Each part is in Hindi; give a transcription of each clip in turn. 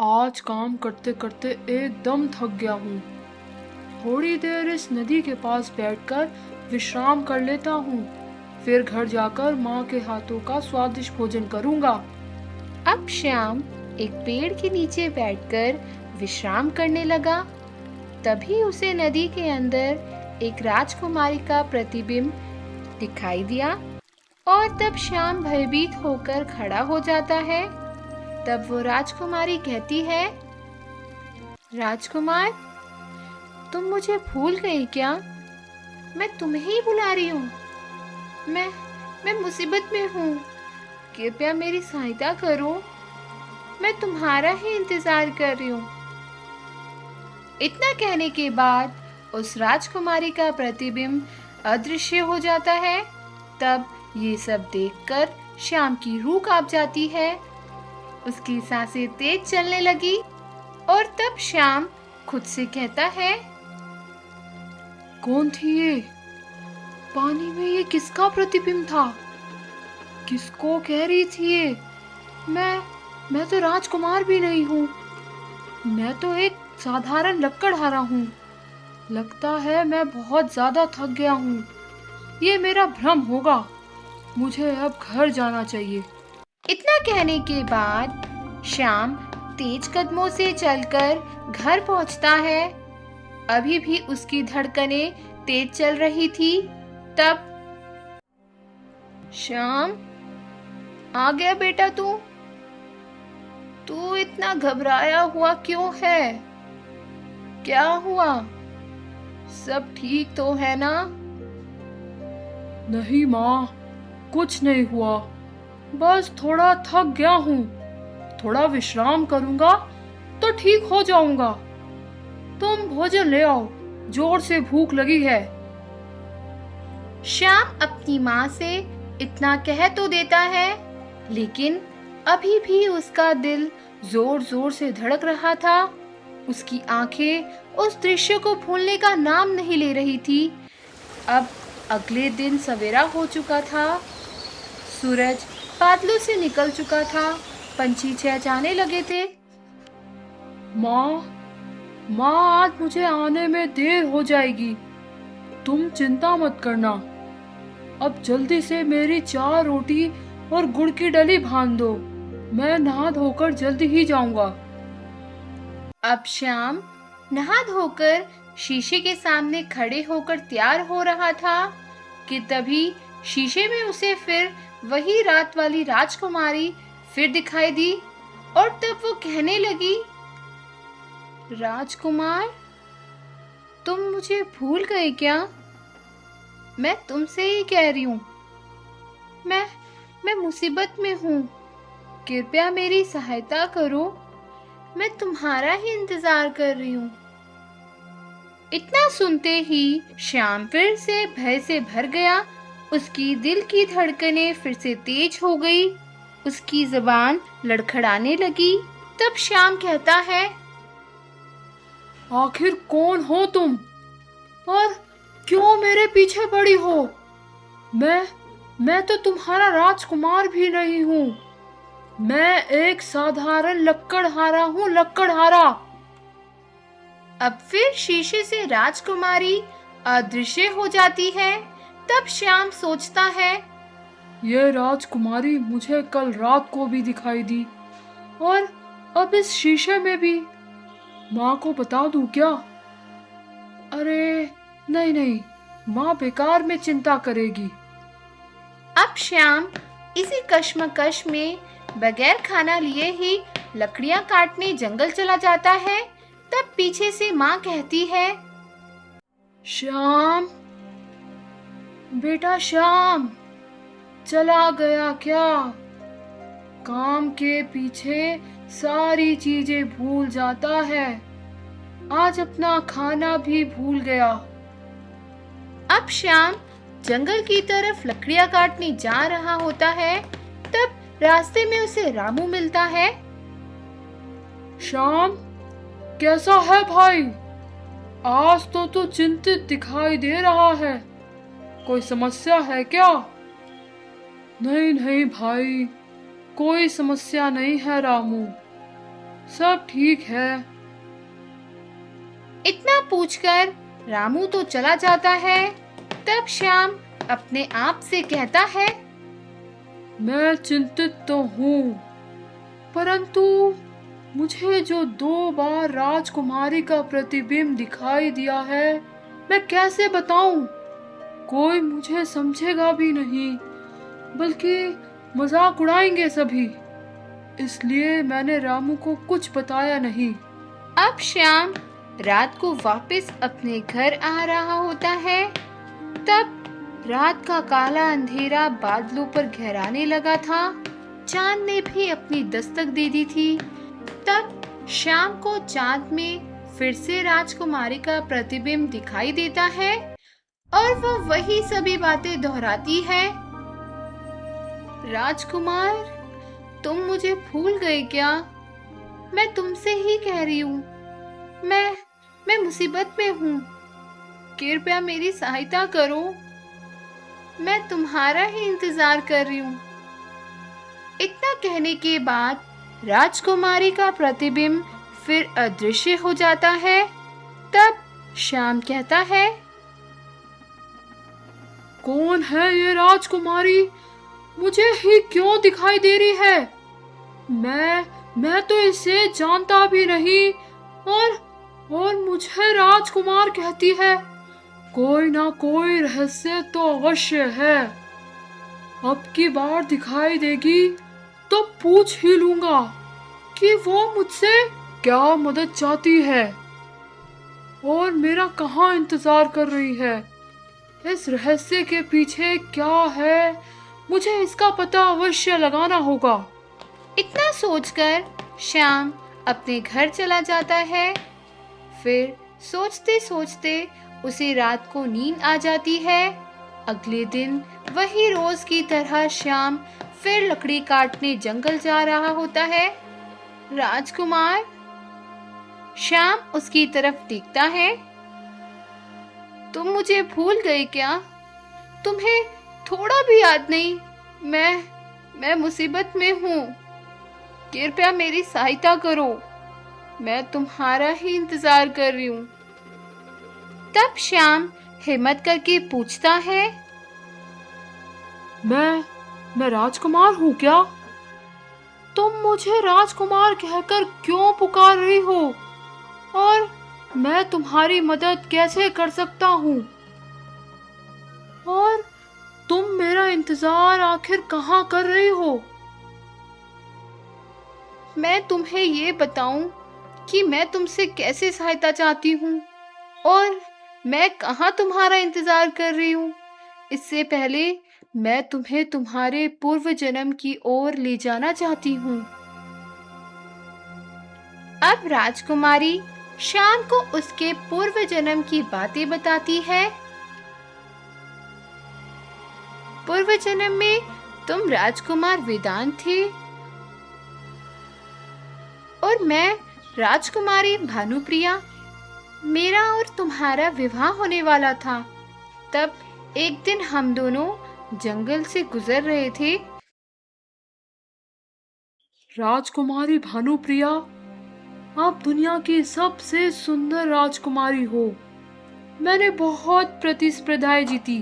आज काम करते करते एकदम थक गया हूँ। थोड़ी देर इस नदी के पास बैठकर विश्राम कर लेता हूँ। फिर घर जाकर माँ के हाथों का स्वादिष्ट भोजन करूँगा। अब श्याम एक पेड़ के नीचे बैठकर विश्राम करने लगा। तभी उसे नदी के अंदर एक राजकुमारी का प्रतिबिंब दिखाई दिया और तब श्याम भयभीत होकर खड़ा हो जाता है। तब वो राजकुमारी कहती है, राजकुमार, तुम मुझे भूल गए क्या? मैं तुम्हें ही बुला रही हूँ। मैं मुसीबत में हूँ। कृपया मेरी सहायता करो। मैं तुम्हारा ही इंतजार कर रही हूँ। इतना कहने के बाद उस राजकुमारी का प्रतिबिंब अदृश्य हो जाता है। तब ये सब देखकर श्याम की रूह कांप जाती है। उसकी सांसें तेज चलने लगी और तब श्याम खुद से कहता है, कौन थी ये? पानी में ये किसका प्रतिबिंब था? किसको कह रही थी ये? मैं तो राजकुमार भी नहीं हूँ। मैं तो एक साधारण लकड़हारा हूँ। लगता है मैं बहुत ज्यादा थक गया हूँ। ये मेरा भ्रम होगा। मुझे अब घर जाना चाहिए। इतना कहने के बाद श्याम तेज कदमों से चलकर घर पहुंचता है। अभी भी उसकी धड़कनें तेज चल रही थी। तब, श्याम, आ गया बेटा तू? तू इतना घबराया हुआ क्यों है? क्या हुआ? सब ठीक तो है ना? नहीं माँ, कुछ नहीं हुआ। बस थोड़ा थक गया हूँ। थोड़ा विश्राम करूँगा तो ठीक हो जाऊँगा। तुम भोजन ले आओ, जोर से भूख लगी है। श्याम अपनी माँ से इतना कह तो देता है, लेकिन अभी भी उसका दिल जोर जोर से धड़क रहा था। उसकी आंखें उस दृश्य को भूलने का नाम नहीं ले रही थी। अब अगले दिन सवेरा हो चुका था। सूरज बादलों से निकल चुका था। पंछी चहचहाने लगे थे। माँ, आज मुझे आने में देर हो जाएगी। तुम चिंता मत करना। अब जल्दी से मेरी 4 रोटी और गुड़ की डली बांध दो। मैं नहा धोकर जल्दी ही जाऊंगा। अब श्याम नहा धोकर शीशे के सामने खड़े होकर तैयार हो रहा था कि तभी शीशे में उसे फिर वही रात वाली राजकुमारी फिर दिखाई दी और तब वो कहने लगी, राजकुमार, तुम मुझे भूल गए क्या? मैं तुमसे ही कह रही हूँ। मैं मुसीबत में हूँ। कृपया मेरी सहायता करो। मैं तुम्हारा ही इंतजार कर रही हूँ। इतना सुनते ही श्याम फिर से भय से भर गया। उसकी दिल की धड़कनें फिर से तेज हो गई। उसकी जुबान लड़खड़ाने लगी। तब श्याम कहता है, आखिर कौन हो तुम? और क्यों मेरे पीछे पड़ी हो? मैं तो तुम्हारा राजकुमार भी नहीं हूँ। मैं एक साधारण लकड़हारा हूँ, लकड़हारा। अब फिर शीशे से राजकुमारी अदृश्य हो जाती है। तब श्याम सोचता है, ये राजकुमारी मुझे कल रात को भी दिखाई दी और अब इस शीशे में भी। माँ को बता दूं क्या? अरे नहीं, माँ बेकार में चिंता करेगी। अब श्याम इसी कश्मकश में बगैर खाना लिए ही लकड़ियां काटने जंगल चला जाता है। तब पीछे से माँ कहती है, श्याम, बेटा श्याम, चला गया क्या? काम के पीछे सारी चीजें भूल जाता है। आज अपना खाना भी भूल गया। अब श्याम जंगल की तरफ लकड़ियां काटने जा रहा होता है। तब रास्ते में उसे रामू मिलता है। श्याम, कैसा है भाई? आज तो तू चिंतित दिखाई दे रहा है। कोई समस्या है क्या? नहीं भाई, कोई समस्या नहीं है रामू। सब ठीक है। इतना पूछकर रामू तो चला जाता है। तब श्याम अपने आप से कहता है, मैं चिंतित तो हूँ, परंतु मुझे जो 2 बार राजकुमारी का प्रतिबिंब दिखाई दिया है, मैं कैसे बताऊं? कोई मुझे समझेगा भी नहीं, बल्कि मजाक उड़ाएंगे सभी। इसलिए मैंने रामू को कुछ बताया नहीं। अब श्याम रात को वापस अपने घर आ रहा होता है। तब रात का काला अंधेरा बादलों पर गहराने लगा था। चांद ने भी अपनी दस्तक दे दी थी। तब शाम को चांद में फिर से राजकुमारी का प्रतिबिंब दिखाई देता है और वो वही सभी बातें दोहराती है। राजकुमार, तुम मुझे भूल गए क्या? मैं तुमसे ही कह रही हूँ। मैं मुसीबत में हूँ। कृपया मेरी सहायता करो। मैं तुम्हारा ही इंतजार कर रही हूँ। इतना कहने के बाद राजकुमारी का प्रतिबिंब फिर अदृश्य हो जाता है। तब श्याम कहता है, कौन है ये राजकुमारी? मुझे ही क्यों दिखाई दे रही है? मैं तो इसे जानता भी नहीं, और मुझे राजकुमार कहती है। कोई ना कोई रहस्य तो अवश्य है। अब की बार दिखाई देगी तो पूछ ही लूंगा कि वो मुझसे क्या मदद चाहती है और मेरा कहाँ इंतजार कर रही है। इस रहस्य के पीछे क्या है, मुझे इसका पता अवश्य लगाना होगा। इतना सोचकर श्याम अपने घर चला जाता है। फिर सोचते सोचते उसे रात को नींद आ जाती है। अगले दिन वही रोज की तरह श्याम फिर लकड़ी काटने जंगल जा रहा होता है। राजकुमार, श्याम उसकी तरफ देखता है। तुम मुझे भूल गए क्या? तुम्हें थोड़ा भी याद नहीं? मैं मुसीबत में हूँ। कृपया मेरी सहायता करो। मैं तुम्हारा ही इंतजार कर रही हूँ। तब श्याम हिम्मत करके पूछता है, मैं राजकुमार हूँ क्या? तुम मुझे राजकुमार कहकर क्यों पुकार रही हो? और मैं तुम्हारी मदद कैसे कर सकता हूँ? और तुम मेरा इंतजार आखिर कहाँ कर रही हो? मैं तुम्हें ये बताऊं कि मैं तुमसे कैसे सहायता चाहती हूँ और मैं कहाँ तुम्हारा इंतजार कर रही हूँ। इससे पहले मैं तुम्हें तुम्हारे पूर्व जन्म की ओर ले जाना चाहती हूँ। अब राजकुमारी श्याम को उसके पूर्व जन्म की बातें बताती है। पूर्व जन्म में तुम राजकुमार वेदांत थे और मैं राजकुमारी भानुप्रिया। मेरा और तुम्हारा विवाह होने वाला था। तब एक दिन हम दोनों जंगल से गुजर रहे थे। राजकुमारी भानुप्रिया, आप दुनिया की सबसे सुंदर राजकुमारी हो। मैंने बहुत प्रतिस्पर्धाएं जीती,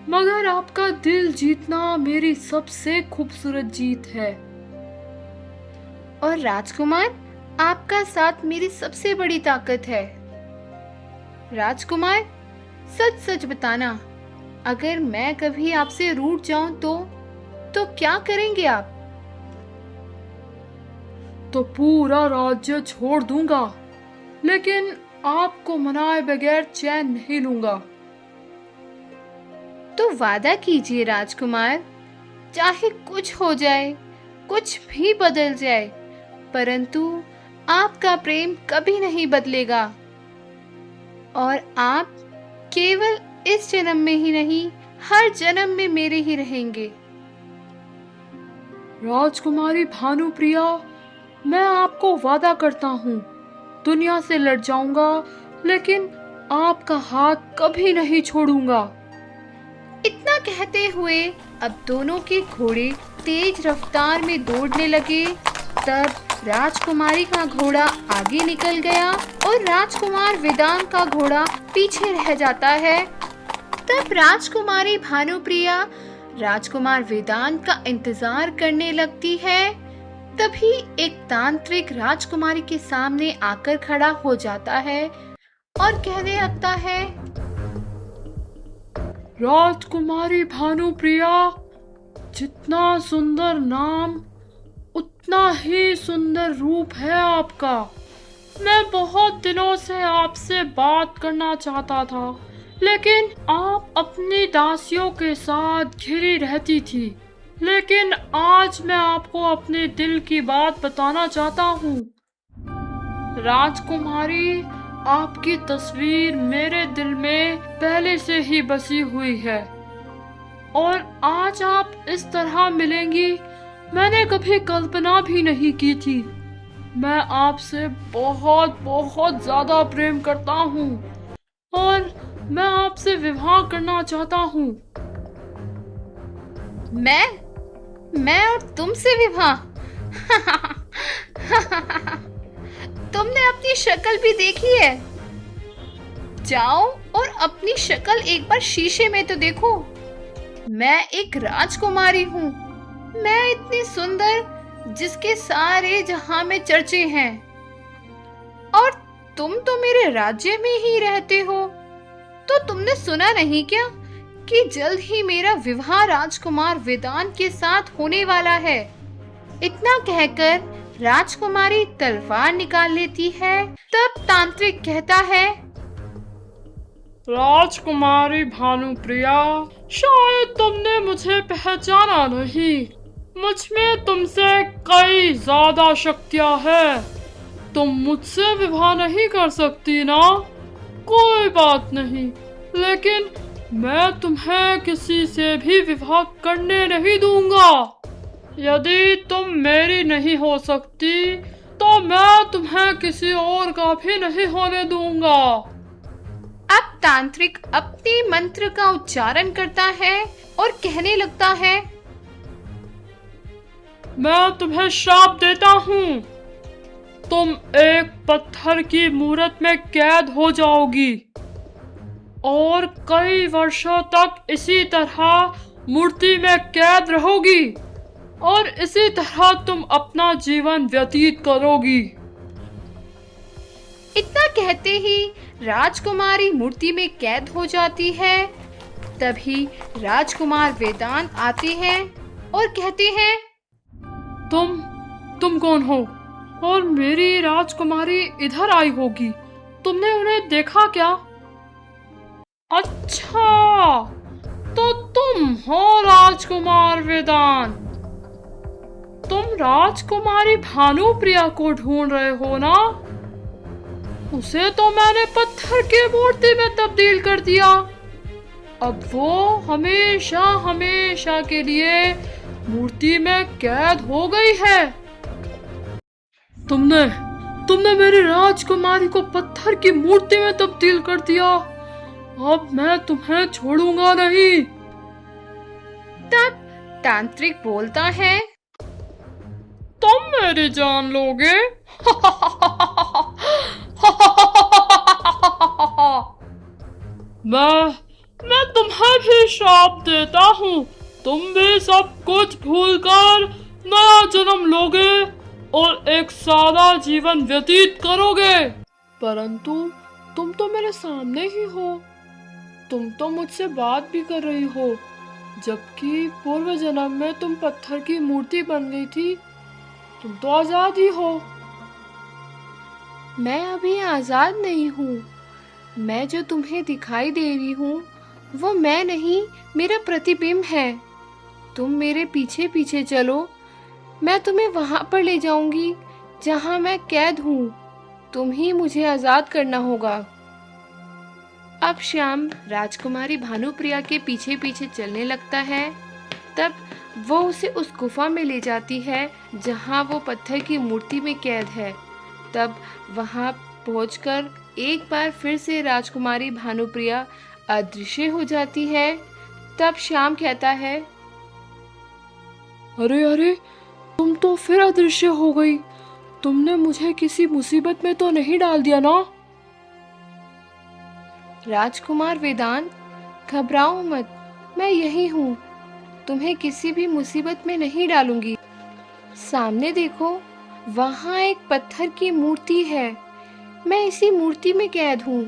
मगर आपका दिल जीतना मेरी सबसे खूबसूरत जीत है। और राजकुमार, आपका साथ मेरी सबसे बड़ी ताकत है। राजकुमार, सच सच बताना, अगर मैं कभी आपसे रूठ जाऊं तो क्या करेंगे आप? तो पूरा राज्य छोड़ दूंगा, लेकिन आपको मनाए बगैर चैन नहीं लूंगा। तो वादा कीजिए राजकुमार, चाहे कुछ हो जाए, कुछ भी बदल जाए, परंतु आपका प्रेम कभी नहीं बदलेगा और आप केवल इस जन्म में ही नहीं, हर जन्म में मेरे ही रहेंगे। राजकुमारी भानुप्रिया, मैं आपको वादा करता हूँ, दुनिया से लड़ जाऊंगा, लेकिन आपका हाथ कभी नहीं छोड़ूंगा। इतना कहते हुए अब दोनों के घोड़े तेज रफ्तार में दौड़ने लगे। तब राजकुमारी का घोड़ा आगे निकल गया और राजकुमार वेदांत का घोड़ा पीछे रह जाता है। तब राजकुमारी भानुप्रिया राजकुमार वेदांत का इंतजार करने लगती है। तभी एक तांत्रिक राजकुमारी के सामने आकर खड़ा हो जाता है और कहने लगता है, राजकुमारी भानुप्रिया, जितना सुंदर नाम उतना ही सुंदर रूप है आपका। मैं बहुत दिनों से आपसे बात करना चाहता था, लेकिन आप अपनी दासियों के साथ घिरी रहती थी। लेकिन आज मैं आपको अपने दिल की बात बताना चाहता हूँ। राजकुमारी, आपकी तस्वीर मेरे दिल में पहले से ही बसी हुई है और आज आप इस तरह मिलेंगी, मैंने कभी कल्पना भी नहीं की थी। मैं आपसे बहुत बहुत ज्यादा प्रेम करता हूँ और मैं आपसे विवाह करना चाहता हूँ। मैं और तुमसे विवाह? तुमने अपनी शक्ल भी देखी है? जाओ और अपनी शक्ल एक बार शीशे में तो देखो। मैं एक राजकुमारी हूँ, मैं इतनी सुंदर जिसके सारे जहां में चर्चे हैं। और तुम तो मेरे राज्य में ही रहते हो, तो तुमने सुना नहीं क्या कि जल्द ही मेरा विवाह राजकुमार वेदांत के साथ होने वाला है। इतना कहकर राजकुमारी तलवार निकाल लेती है। तब तांत्रिक कहता है, राजकुमारी भानुप्रिया, शायद तुमने मुझे पहचाना नहीं। मुझ में तुमसे कई ज्यादा शक्तियां हैं। तुम मुझसे विवाह नहीं कर सकती ना? कोई बात नहीं, लेकिन मैं तुम्हें किसी से भी विवाह करने नहीं दूंगा। यदि तुम मेरी नहीं हो सकती, तो मैं तुम्हें किसी और का भी नहीं होने दूंगा। अब तांत्रिक अपने मंत्र का उच्चारण करता है और कहने लगता है, मैं तुम्हें श्राप देता हूँ। तुम एक पत्थर की मूरत में कैद हो जाओगी और कई वर्षों तक इसी तरह मूर्ति में कैद रहोगी और इसी तरह तुम अपना जीवन व्यतीत करोगी। इतना कहते ही राजकुमारी मूर्ति में कैद हो जाती है। तभी राजकुमार वेदांत आते हैं और कहते हैं, तुम कौन हो और मेरी राजकुमारी इधर आई होगी? तुमने उन्हें देखा क्या? अच्छा, तो तुम हो राजकुमार वेदांत। तुम राजकुमारी भानुप्रिया को ढूंढ रहे हो ना? उसे तो मैंने पत्थर की मूर्ति में तब्दील कर दिया। अब वो हमेशा हमेशा के लिए मूर्ति में कैद हो गई है। तुमने मेरी राजकुमारी को पत्थर की मूर्ति में तब्दील कर दिया। अब मैं तुम्हें छोड़ूंगा नहीं। तब तांत्रिक बोलता है, तुम मेरी जान लोगे? मैं तुम्हें भी श्राप देता हूँ। तुम भी सब कुछ भूलकर नया जन्म लोगे और एक सादा जीवन व्यतीत करोगे। परंतु तुम तो मेरे सामने ही हो। तुम तो मुझसे बात भी कर रही हो, जबकि पूर्व जन्म में तुम पत्थर की मूर्ति बन गई थी। तुम तो आजाद ही हो। मैं अभी आजाद नहीं हूँ। मैं जो तुम्हें दिखाई दे रही हूँ वो मैं नहीं, मेरा प्रतिबिंब है। तुम मेरे पीछे पीछे चलो, मैं तुम्हें वहां पर ले जाऊंगी जहां मैं कैद हूँ। तुम ही मुझे आजाद करना होगा। अब श्याम राजकुमारी भानुप्रिया के पीछे पीछे चलने लगता है। तब वो उसे उस गुफा में ले जाती है जहां वो पत्थर की मूर्ति में कैद है। तब वहां पहुंचकर एक बार फिर से राजकुमारी भानुप्रिया अदृश्य हो जाती है। तब श्याम कहता है, अरे अरे, तुम तो फिर अदृश्य हो गई। तुमने मुझे किसी मुसीबत में तो नहीं डाल दिया ना? राजकुमार वेदांत, घबराओ मत, मैं यही हूँ, तुम्हें किसी भी मुसीबत में नहीं डालूंगी। सामने देखो, वहाँ एक पत्थर की मूर्ति है, मैं इसी मूर्ति में कैद हूँ।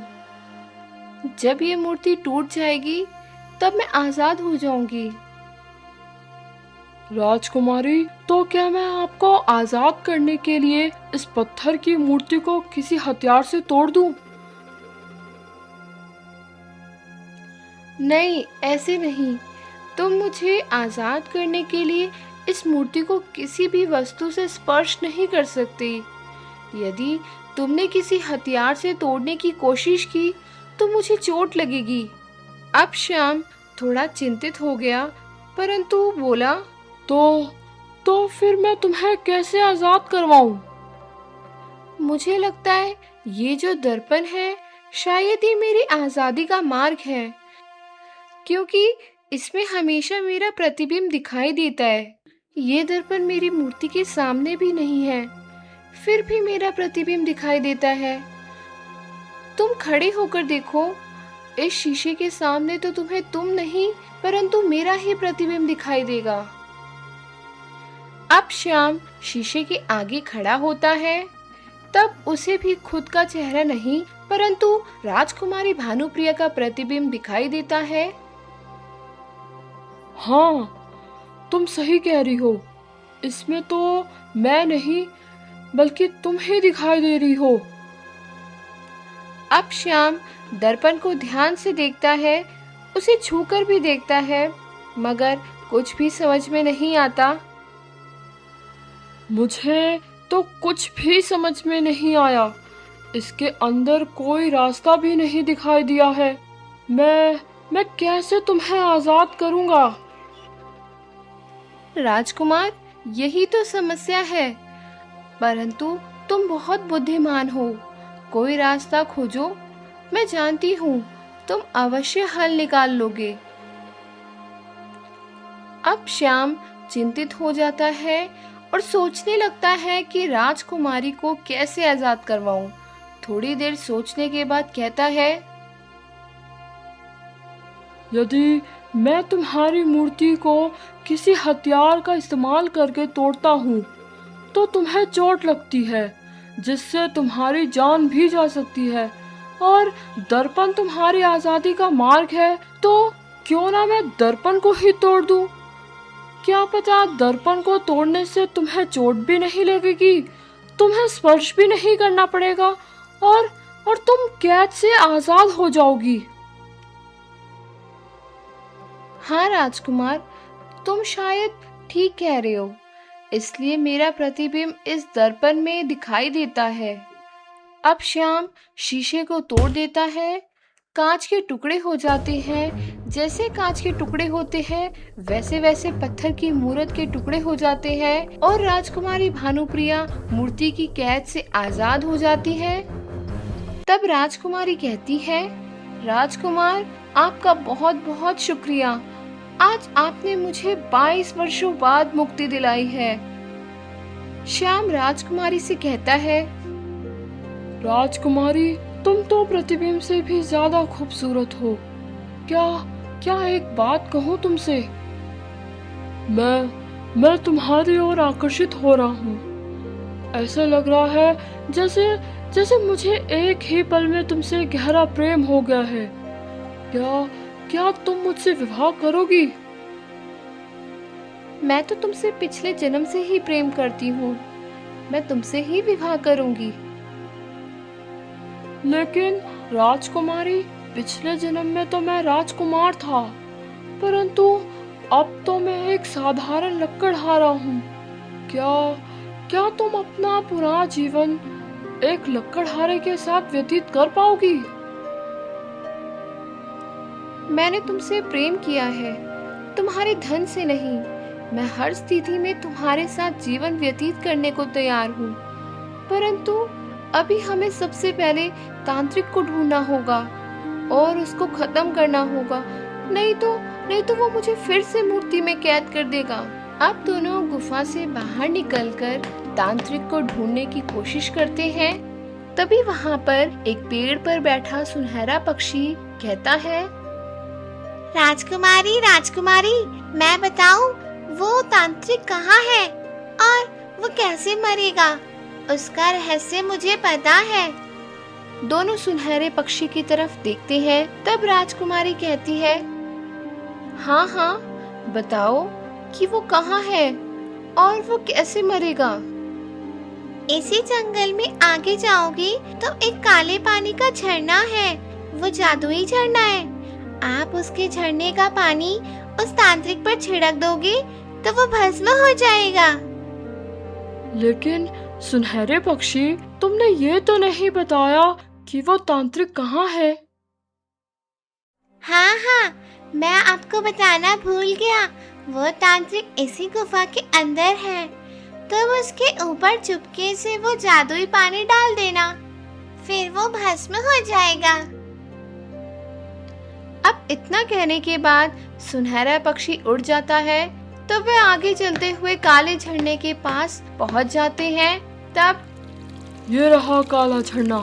जब ये मूर्ति टूट जाएगी तब मैं आजाद हो जाऊंगी। राजकुमारी, तो क्या मैं आपको आजाद करने के लिए इस पत्थर की मूर्ति को किसी हथियार से तोड़ दूं? नहीं, ऐसे नहीं। तुम मुझे आजाद करने के लिए इस मूर्ति को किसी भी वस्तु से स्पर्श नहीं कर सकते। यदि तुमने किसी हथियार से तोड़ने की कोशिश की तो मुझे चोट लगेगी। अब श्याम थोड़ा चिंतित हो गया, परंतु बोला, तो फिर मैं तुम्हें कैसे आजाद करवाऊं? मुझे लगता है ये जो दर्पण है शायद ही मेरी आजादी का मार्ग है, क्योंकि इसमें हमेशा मेरा प्रतिबिंब दिखाई देता है। ये दर्पण मेरी मूर्ति के सामने भी नहीं है, फिर भी मेरा प्रतिबिंब दिखाई देता है। तुम खड़े होकर देखो, इस शीशे के सामने तो तुम्हें तुम नहीं परंतु मेरा ही प्रतिबिंब दिखाई देगा। अब श्याम शीशे के आगे खड़ा होता है, तब उसे भी खुद का चेहरा नहीं परंतु राजकुमारी भानुप्रिया का प्रतिबिंब दिखाई देता है। हाँ, तुम सही कह रही हो, इसमें तो मैं नहीं बल्कि तुम ही दिखाई दे रही हो। अब श्याम दर्पण को ध्यान से देखता है, उसे छूकर भी देखता है, मगर कुछ भी समझ में नहीं आता। मुझे तो कुछ भी समझ में नहीं आया, इसके अंदर कोई रास्ता भी नहीं दिखाई दिया है। मैं कैसे तुम्हें आजाद करूंगा? राजकुमार, यही तो समस्या है, परंतु तुम बहुत बुद्धिमान हो। कोई रास्ता खोजो, मैं जानती हूँ तुम अवश्य हल निकाल लोगे। अब श्याम चिंतित हो जाता है और सोचने लगता है कि राजकुमारी को कैसे आजाद करवाऊं। थोड़ी देर सोचने के बाद कहता है, यदि मैं तुम्हारी मूर्ति को किसी हथियार का इस्तेमाल करके तोड़ता हूँ तो तुम्हें चोट लगती है, जिससे तुम्हारी जान भी जा सकती है, और दर्पण तुम्हारी आजादी का मार्ग है, तो क्यों ना मैं दर्पण को ही तोड़ दूं? क्या पता दर्पण को तोड़ने से तुम्हें चोट भी नहीं लगेगी, तुम्हें स्पर्श भी नहीं करना पड़ेगा, और तुम कैद से आजाद हो जाओगी। हाँ राजकुमार, तुम शायद ठीक कह रहे हो, इसलिए मेरा प्रतिबिंब इस दर्पण में दिखाई देता है। अब श्याम शीशे को तोड़ देता है, कांच के टुकड़े हो जाते हैं। जैसे कांच के टुकड़े होते हैं वैसे वैसे पत्थर की मूर्त के टुकड़े हो जाते हैं और राजकुमारी भानुप्रिया मूर्ति की कैद से आजाद हो जाती है। तब राजकुमारी कहती है, राजकुमार, आपका बहुत बहुत शुक्रिया, आज आपने मुझे 22 वर्षों बाद मुक्ति दिलाई है। श्याम राजकुमारी से कहता है, राजकुमारी, तुम तो प्रतिबिंब से भी ज्यादा खूबसूरत हो। क्या एक बात कहूँ तुमसे? मैं तुम्हारी ओर आकर्षित हो रहा हूँ। ऐसा लग रहा है जैसे मुझे एक ही पल में तुमसे गहरा प्रेम हो गया है। क्या तुम मुझसे विवाह करोगी? मैं तो तुमसे पिछले जन्म से ही प्रेम करती हूँ, मैं तुमसे ही विवाह करूंगी। लेकिन राजकुमारी, पिछले जन्म में तो मैं राजकुमार था, परंतु अब तो मैं एक साधारण लकड़हारा हूँ। क्या तुम अपना पूरा जीवन एक लकड़हारे के साथ व्यतीत कर पाओगी? मैंने तुमसे प्रेम किया है, तुम्हारे धन से नहीं। मैं हर स्थिति में तुम्हारे साथ जीवन व्यतीत करने को तैयार हूँ, परंतु अभी हमें सबसे पहले तांत्रिक को ढूंढना होगा और उसको खत्म करना होगा, नहीं तो वो मुझे फिर से मूर्ति में कैद कर देगा। अब दोनों गुफा से बाहर निकलकर तांत्रिक को ढूंढने की कोशिश करते हैं। तभी वहाँ पर एक पेड़ पर बैठा सुनहरा पक्षी कहता है, राजकुमारी राजकुमारी, मैं बताऊं वो तांत्रिक कहाँ है और वो कैसे मरेगा, उसका रहस्य मुझे पता है। दोनों सुनहरे पक्षी की तरफ देखते हैं। तब राजकुमारी कहती है, हाँ हाँ, बताओ कि वो कहाँ है और वो कैसे मरेगा। इसी जंगल में आगे जाओगी तो एक काले पानी का झरना है, वो जादुई झरना है। आप उसके झरने का पानी उस तांत्रिक पर छिड़क दोगे तो वो भस्म हो जाएगा। लेकिन सुनहरे पक्षी, तुमने ये तो नहीं बताया कि वो तांत्रिक कहाँ है। हाँ हाँ, मैं आपको बताना भूल गया, वो तांत्रिक इसी गुफा के अंदर है। तुम उसके ऊपर चुपके से वो जादुई पानी डाल देना, फिर वो भस्म हो जाएगा। अब इतना कहने के बाद सुनहरा पक्षी उड़ जाता है। तो वे आगे चलते हुए काले झरने के पास पहुंच जाते हैं। तब ये रहा काला झरना।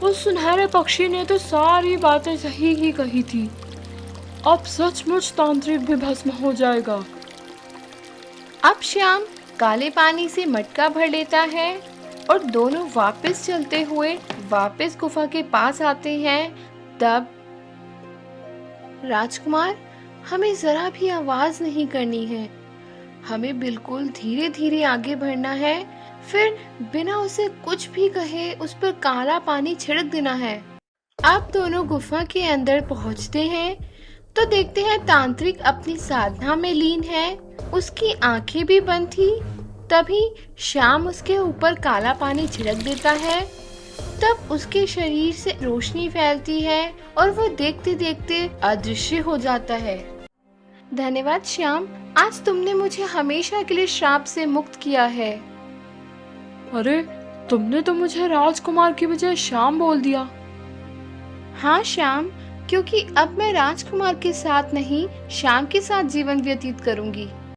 उस सुनहरे पक्षी ने तो सारी बातें सही ही कही थी। अब सचमुच तांत्रिक भी भस्म हो जाएगा। अब श्याम काले पानी से मटका भर लेता है और दोनों वापस चलते हुए वापस गुफा के पास आते हैं। तब राजकुमार, हमें जरा भी आवाज नहीं करनी है, हमें बिल्कुल धीरे धीरे आगे बढ़ना है, फिर बिना उसे कुछ भी कहे उस पर काला पानी छिड़क देना है। अब दोनों गुफा के अंदर पहुंचते हैं तो देखते हैं तांत्रिक अपनी साधना में लीन है, उसकी आंखें भी बंद थी। तभी श्याम उसके ऊपर काला पानी छिड़क देता है। तब उसके शरीर से रोशनी फैलती है और वो देखते देखते अदृश्य हो जाता है। धन्यवाद श्याम, आज तुमने मुझे हमेशा के लिए श्राप से मुक्त किया है। अरे, तुमने तो मुझे राजकुमार की बजाय श्याम बोल दिया। हाँ श्याम, क्योंकि अब मैं राजकुमार के साथ नहीं, श्याम के साथ जीवन व्यतीत करूंगी।